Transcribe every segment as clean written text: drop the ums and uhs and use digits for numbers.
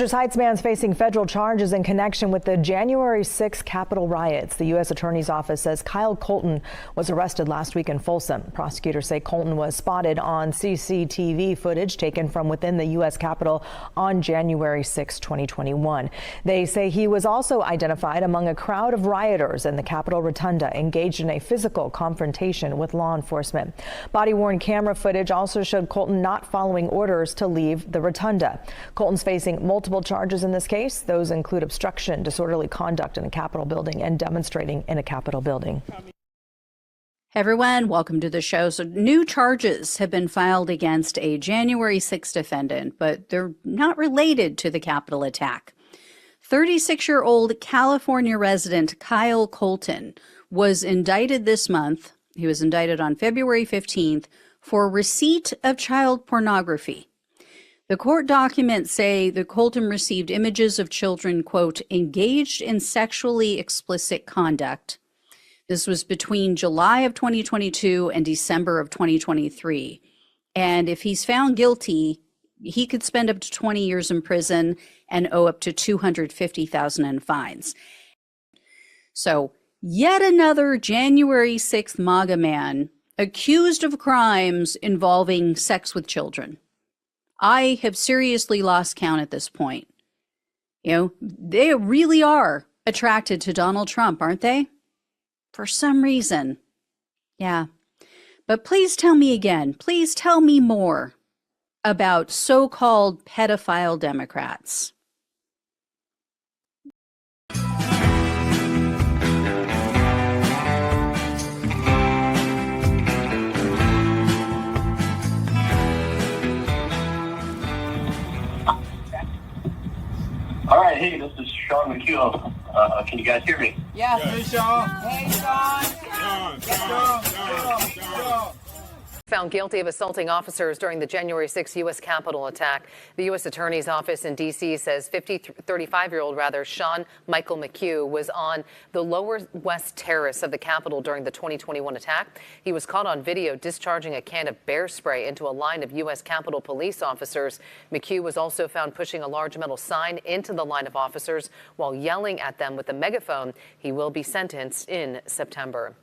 Citrus Heights man's facing federal charges in connection with the January 6 Capitol riots. The U.S. Attorney's Office says Kyle Colton was arrested last week in Folsom. Prosecutors say Colton was spotted on CCTV footage taken from within the U.S. Capitol on January 6, 2021. They say he was also identified among a crowd of rioters in the Capitol Rotunda engaged in a physical confrontation with law enforcement. Body-worn camera footage also showed Colton not following orders to leave the Rotunda. Colton's facing multiple charges in this case. Those include obstruction, disorderly conduct in a Capitol building, and demonstrating in a Capitol building. Hey everyone, welcome to the show. So new charges have been filed against a January 6 defendant, but they're not related to the Capitol attack. 36-year-old California resident Kyle Colton was indicted this month. He was indicted on February 15th for receipt of child pornography. The court documents say that Colton received images of children, quote, engaged in sexually explicit conduct. This was between July of 2022 and December of 2023. And if he's found guilty, he could spend up to 20 years in prison and owe up to $250,000 in fines. So yet another January 6th MAGA man accused of crimes involving sex with children. I have seriously lost count at this point. You know, they really are attracted to Donald Trump, aren't they? For some reason. Yeah. But please tell me again, please tell me more about so-called pedophile Democrats. All right, hey, this is Sean McHugh. Can you guys hear me? Yes. Hey, Sean. Hey, Sean. Found guilty of assaulting officers during the January 6 U.S. Capitol attack. The U.S. Attorney's Office in D.C. says 35-year-old Sean Michael McHugh was on the Lower West Terrace of the Capitol during the 2021 attack. He was caught on video discharging a can of bear spray into a line of U.S. Capitol police officers. McHugh was also found pushing a large metal sign into the line of officers while yelling at them with a megaphone. He will be sentenced in September.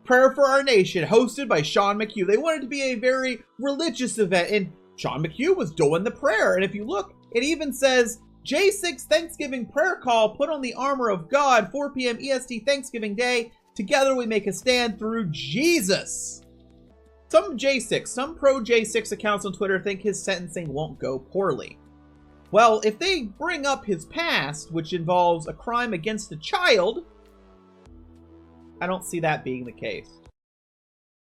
Prayer for Our Nation, hosted by Sean McHugh. They wanted it to be a very religious event, and Sean McHugh was doing the prayer. And if you look, it even says, J6 Thanksgiving prayer call, put on the armor of God, 4 p.m. EST Thanksgiving Day. Together we make a stand through Jesus. Some pro-J6 accounts on Twitter think his sentencing won't go poorly. Well, if they bring up his past, which involves a crime against a child, I don't see that being the case.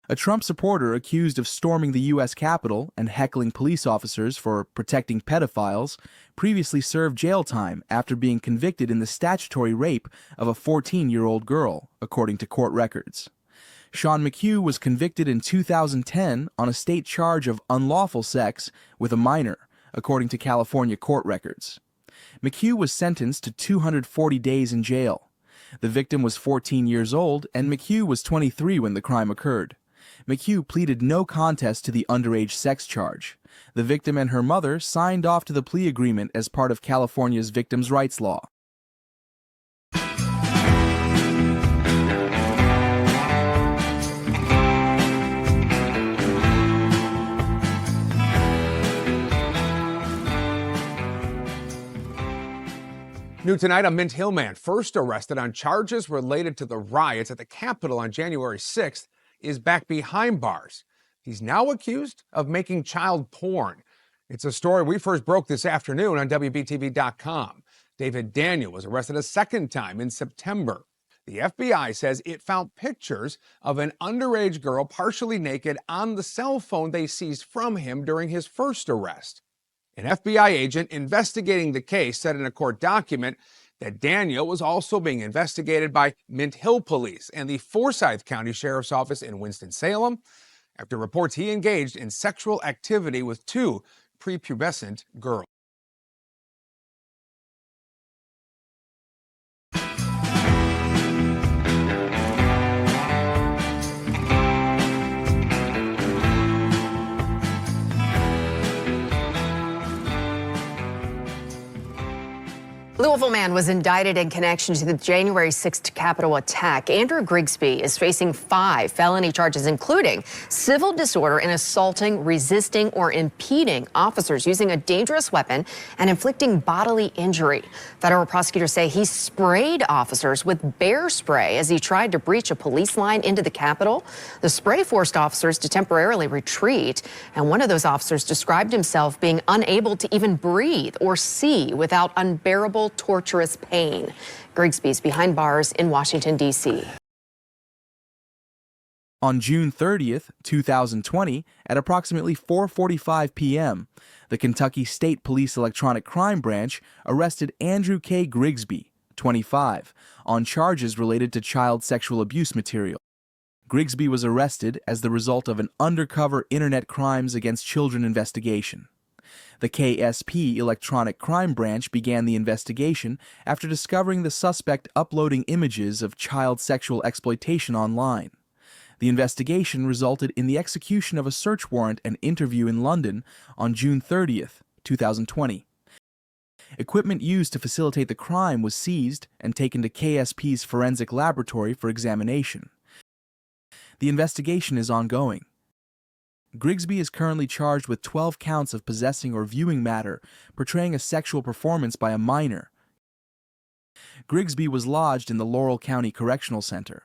A Trump supporter accused of storming the U.S. Capitol and heckling police officers for protecting pedophiles previously served jail time after being convicted in the statutory rape of a 14-year-old girl, according to court records. Sean McHugh was convicted in 2010 on a state charge of unlawful sex with a minor, according to California court records. McHugh was sentenced to 240 days in jail. The victim was 14 years old, and McHugh was 23 when the crime occurred. McHugh pleaded no contest to the underage sex charge. The victim and her mother signed off to the plea agreement as part of California's victims' rights law. New tonight, a Mint Hill man first arrested on charges related to the riots at the Capitol on January 6th is back behind bars. He's now accused of making child porn. It's a story we first broke this afternoon on WBTV.com. David Daniel was arrested a second time in September. The FBI says it found pictures of an underage girl partially naked on the cell phone they seized from him during his first arrest. An FBI agent investigating the case said in a court document that Daniel was also being investigated by Mint Hill Police and the Forsyth County Sheriff's Office in Winston-Salem after reports he engaged in sexual activity with two prepubescent girls. Louisville man was indicted in connection to the January 6th Capitol attack. Andrew Grigsby is facing 5 felony charges, including civil disorder and assaulting, resisting, or impeding officers using a dangerous weapon and inflicting bodily injury. Federal prosecutors say he sprayed officers with bear spray as he tried to breach a police line into the Capitol. The spray forced officers to temporarily retreat, and one of those officers described himself being unable to even breathe or see without unbearable, torturous pain. Grigsby's behind bars in Washington, D.C. On June 30th, 2020, at approximately 4:45 p.m., the Kentucky State Police Electronic Crime Branch arrested Andrew K. Grigsby, 25, on charges related to child sexual abuse material. Grigsby was arrested as the result of an undercover Internet Crimes Against Children investigation. The KSP Electronic Crime Branch began the investigation after discovering the suspect uploading images of child sexual exploitation online. The investigation resulted in the execution of a search warrant and interview in London on June 30th, 2020. Equipment used to facilitate the crime was seized and taken to KSP's forensic laboratory for examination. The investigation is ongoing. Grigsby is currently charged with 12 counts of possessing or viewing matter portraying a sexual performance by a minor. Grigsby was lodged in the Laurel County Correctional Center.